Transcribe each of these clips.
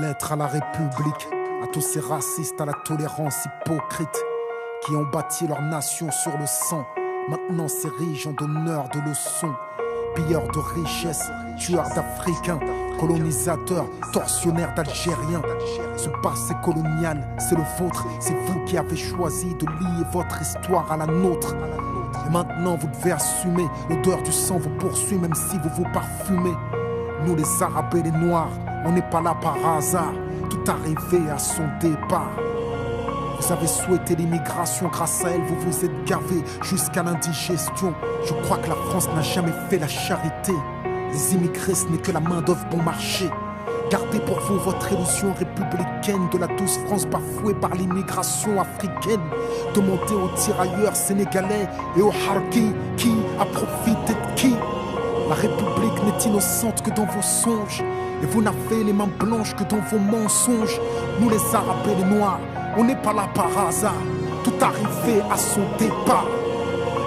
Lettre à la République, à tous ces racistes à la tolérance hypocrite qui ont bâti leur nation sur le sang, maintenant s'érigent en donneurs de leçons. Pilleurs de richesses, tueurs d'Africains, colonisateurs, tortionnaires d'Algériens. Ce passé colonial, c'est le vôtre, c'est vous qui avez choisi de lier votre histoire à la nôtre. Et maintenant vous devez assumer, l'odeur du sang vous poursuit même si vous vous parfumez. Nous les Arabes et les Noirs, on n'est pas là par hasard, tout arrivé à son départ. Vous avez souhaité l'immigration, grâce à elle vous vous êtes gavé jusqu'à l'indigestion. Je crois que la France n'a jamais fait la charité. Les immigrés ce n'est que la main d'œuvre bon marché. Gardez pour vous votre illusion républicaine de la douce France bafouée par l'immigration africaine. Demandez aux tirailleurs sénégalais et aux harkis qui a profité de qui. La République n'est innocente que dans vos songes, et vous n'avez les mains blanches que dans vos mensonges. Nous les Arabes et les Noirs, on n'est pas là par hasard, tout arrivé à son départ.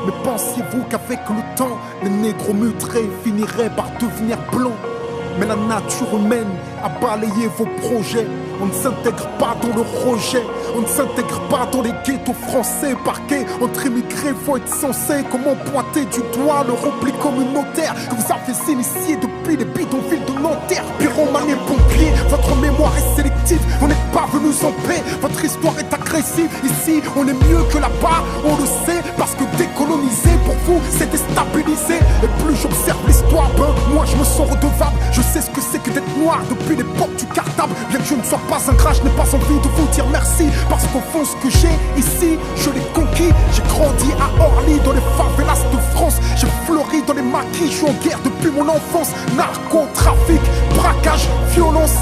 Mais pensiez-vous qu'avec le temps, les négros mutrés finiraient par devenir blancs? Mais la nature humaine a balayé vos projets. On ne s'intègre pas dans le rejet, on ne s'intègre pas dans les ghettos français. Parqués entre immigrés, faut être censé. Comment pointer du doigt le repli communautaire que vous avez initié depuis les bidonvilles de Nanterre? Pyromane et pompiers, votre mémoire est sélective, vous n'êtes pas venus en paix, votre histoire est agressive. Ici, on est mieux que là-bas, on le sait, parce que décoloniser pour vous, c'est déstabiliser. Et plus j'observe l'histoire, moi je me sens redevable. Je sais ce que c'est que d'être noir depuis l'époque du cartable. Bien que je ne sois pas un gras, je n'ai pas envie de vous dire merci, parce qu'au fond ce que j'ai ici, je l'ai conquis. J'ai grandi à Orly, dans les favelas de France. J'ai fleuri dans les maquis, je suis en guerre depuis mon enfance. Narcotrafic, braquage, violence,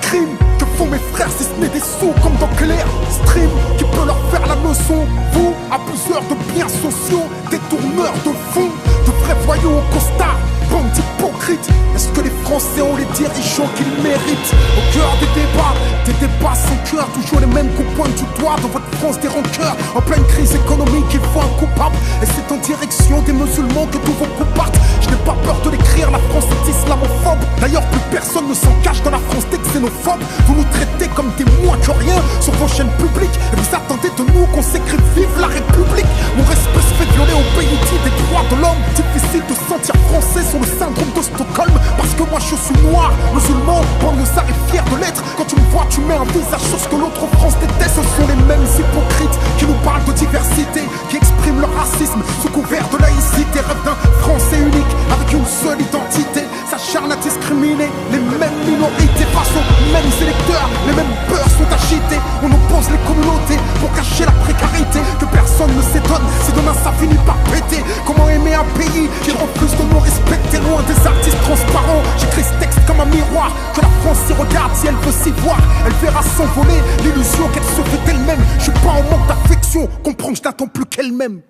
crime. Que font mes frères si ce n'est des sous comme dans Clair Stream? Qui peut leur faire la leçon? Vous, abuseurs de biens sociaux, détourneurs de fonds, de vrais voyous au costard, bande d'hypocrites. Est-ce que les Français ont les dirigeants qu'ils méritent? Au cœur des débats sans cœur, toujours les mêmes qu'on pointe du doigt dans votre France des rancœurs. En pleine crise économique, il faut un coupable, et c'est en direction des musulmans que tous vos coups partent. Je n'ai pas peur de l'écrire, la France est islamophobe. D'ailleurs, plus personne ne s'en cache dans la France des xénophobes. Vous nous traitez comme des moins que rien sur vos chaînes publiques, et vous attendez de nous qu'on s'écrive vive la République. Mon respect se fait violer au pays dit des droits de l'homme. Difficile de se sentir français sur le syndrome de Stockholm, parce que moi je suis noir, musulman, banlieusard et fier de l'être. Quand tu me vois, tu mets un visage sur ce que l'autre France déteste. Ce sont les mêmes hypocrites qui nous parlent de diversité, qui expriment leur racisme sous couvert de laïcité. Rêve d'un français unique avec une seule identité, s'acharne à discriminer les mêmes minorités face aux mêmes électeurs. Les mêmes peurs sont agités, on oppose les communautés pour cacher la précarité. Que personne ne s'étonne si demain ça finit par péter. Comment aimer un pays qui refuse de nous respecter? Loin des artistes transparents, j'écris ce texte comme un miroir. Que la France s'y regarde, si elle veut s'y voir, elle verra s'envoler l'illusion qu'elle se fait elle-même. Je suis pas en manque d'affection, comprends que je n'attends plus qu'elle-même.